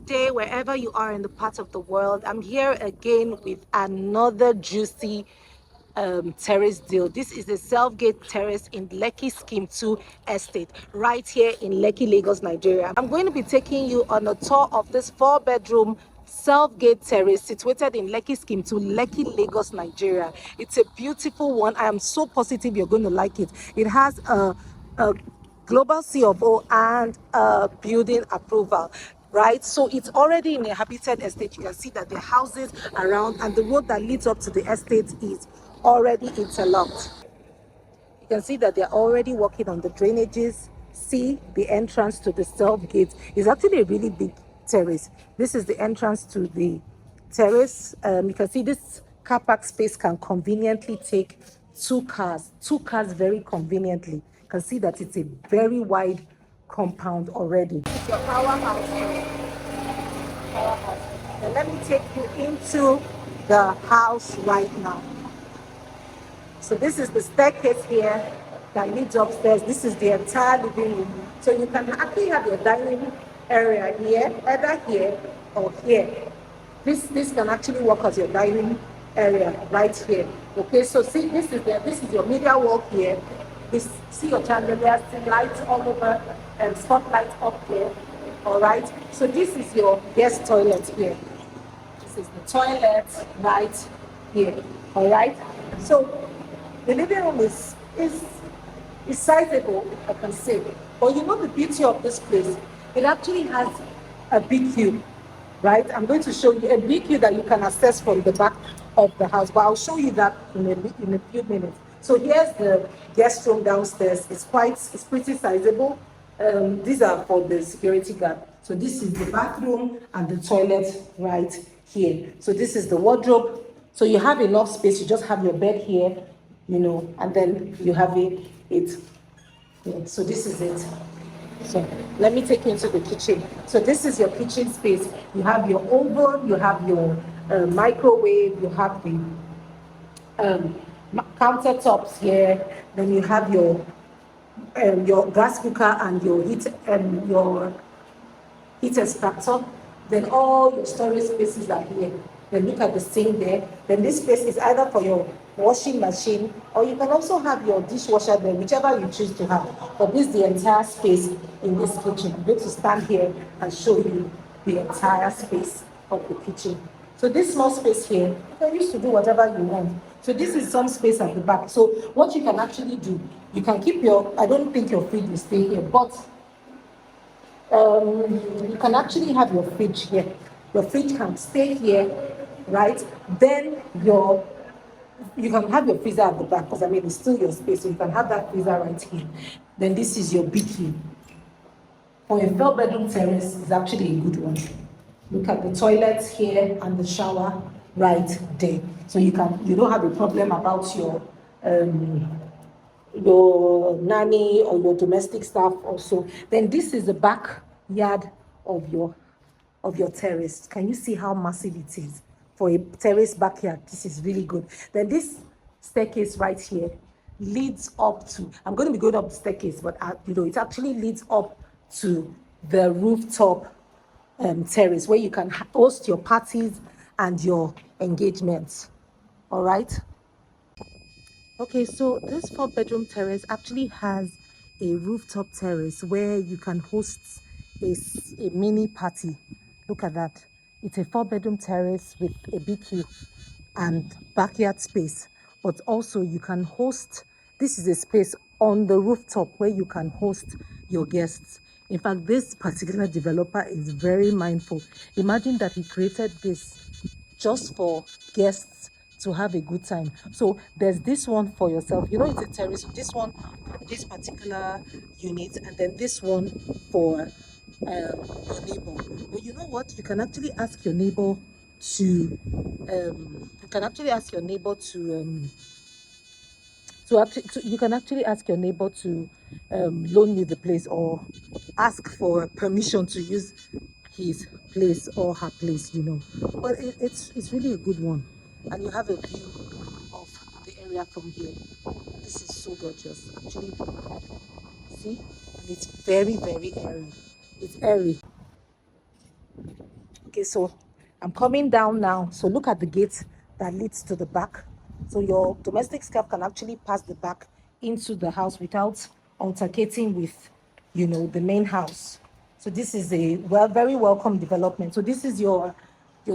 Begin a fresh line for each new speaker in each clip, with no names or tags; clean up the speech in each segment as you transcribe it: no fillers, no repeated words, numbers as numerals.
Good day wherever you are in the part of the world. I'm here again with another juicy terrace deal. This is the Self-Gate Terrace in Lekki Scheme 2 estate right here in Lekki, Lagos, Nigeria. I'm going to be taking you on a tour of this 4-bedroom Self-Gate Terrace situated in Lekki Scheme 2, Lekki, Lagos, Nigeria. It's a beautiful one. I am so positive you're going to like it. It has a global C of O and building approval, right? So it's already in a habited estate. You can see that the houses around and the road that leads up to the estate is already interlocked. You can see that they're already working on the drainages. See the entrance to the Self Gate is actually a really big terrace. This is the entrance to the terrace. You can see this car park space can conveniently take two cars very conveniently. You can see that it's a very wide compound already. It's your powerhouse. And let me take you into the house right now. So this is the staircase here that leads upstairs. This is the entire living room. So you can actually have your dining area here, either here or here. This can actually work as your dining area right here. Okay, so see, this is your media wall here. See your chandeliers, see lights all over, and spotlight up here. All right. So this is your guest toilet here. This is the toilet right here. All right. So the living room is sizable, I can say. But you know the beauty of this place? It actually has a BQ, right? I'm going to show you a BQ that you can access from the back of the house, but I'll show you that in a few minutes. So here's the guest room downstairs. It's pretty sizable. These are for the security guard. So this is the bathroom and the toilet right here. So this is the wardrobe. So you have enough space. You just have your bed here, you know, and then you have it. Yeah, so this is it. So let me take you into the kitchen. So this is your kitchen space. You have your oven, you have your microwave, you have the countertops here. Then you have your gas cooker and your heat extractor. Then all your storage spaces are here. Then look at the sink there. Then this space is either for your washing machine, or you can also have your dishwasher there, whichever you choose to have. But this is the entire space in this kitchen. I'm going to stand here and show you the entire space of the kitchen. So this small space here, you can use to do whatever you want. So this is some space at the back. So what you can actually do, you can keep I don't think your fridge will stay here, but you can actually have your fridge here. Your fridge can stay here, right? Then you can have your freezer at the back, because I mean it's still your space, so you can have that freezer right here. Then this is your BQ. For a 4-bedroom terrace, is actually a good one. Look at the toilets here and the shower right there. So you don't have a problem about your nanny or your domestic staff also. Then this is the backyard of your terrace. Can you see how massive it is? For a terrace backyard, this is really good. Then this staircase right here leads up to, I'm going to be going up the staircase, but it actually leads up to the rooftop terrace, where you can host your parties and your engagements. All right. Okay, so this 4-bedroom terrace actually has a rooftop terrace where you can host a mini party. Look at that. It's a 4-bedroom terrace with a BQ and backyard space, but also you can host, this is a space on the rooftop where you can host your guests. In fact, this particular developer is very mindful. Imagine that he created this just for guests to have a good time. So there's this one for yourself. You know, it's a terrace. This one for this particular unit, and then this one for your neighbor. But you know what? You can actually ask your neighbor to you can actually ask your neighbor to loan you the place, or ask for permission to use his place or her place, you know. But it's really a good one, and you have a view of the area from here. This is so gorgeous, actually. See, and it's very, very airy. It's airy. Okay, so I'm coming down now. So look at the gate that leads to the back. So your domestic staff can actually pass the back into the house without altercating with, the main house. So this is a very welcome development. So this is your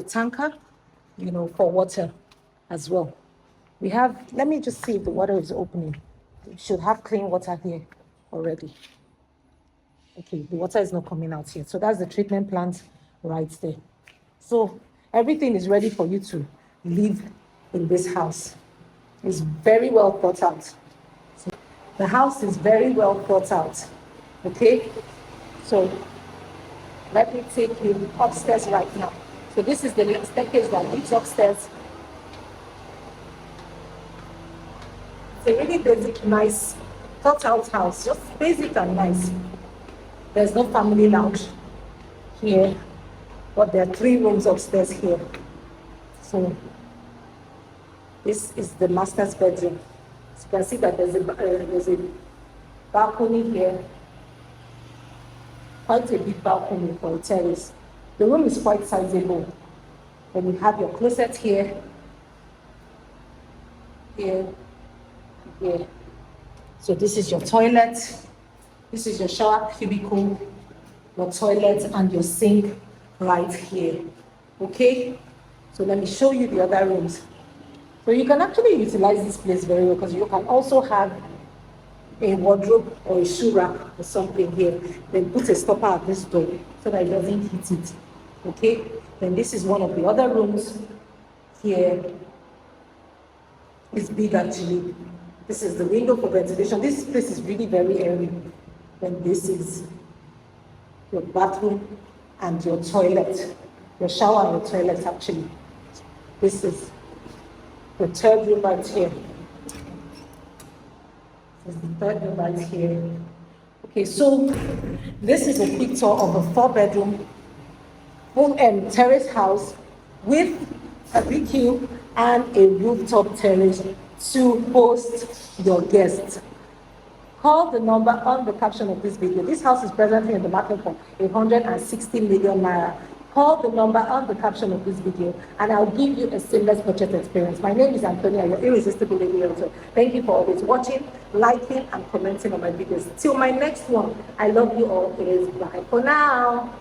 tanker, for water as well. We have, let me just see if the water is opening. We should have clean water here already. Okay, the water is not coming out yet. So that's the treatment plant right there. So everything is ready for you to live in this house. It's very well thought out. So the house is very well thought out. Okay, so let me take you upstairs right now. So this is the staircase that leads upstairs. It's a really basic, nice, thought out house, just basic and nice. There's no family lounge here, but there are 3 rooms upstairs here. So this is the master's bedroom. So you can see that there's a balcony here, quite a big balcony for a terrace. The room is quite sizable. Then you have your closet here, here. So this is your toilet. This is your shower cubicle, your toilet, and your sink right here. Okay? So let me show you the other rooms. So you can actually utilize this place very well because you can also have a wardrobe or a shoe rack or something here. Then put a stopper at this door so that it doesn't hit it. Okay? Then this is one of the other rooms here. It's big actually. This is the window for ventilation. This place is really very airy. Then this is your bathroom and your toilet, your shower and your toilet actually. This is the 3rd room right here. This is the 3rd room right here. Okay, so this is a quick tour of a 4-bedroom home and terrace house with a BQ and a rooftop terrace to host your guests. Call the number on the caption of this video. This house is presently in the market for 160 million naira. Call the number on the caption of this video and I'll give you a seamless purchase experience. My name is Antonia, your irresistible Realtor. Thank you for always watching, liking, and commenting on my videos. Till my next one, I love you all. Bye for now.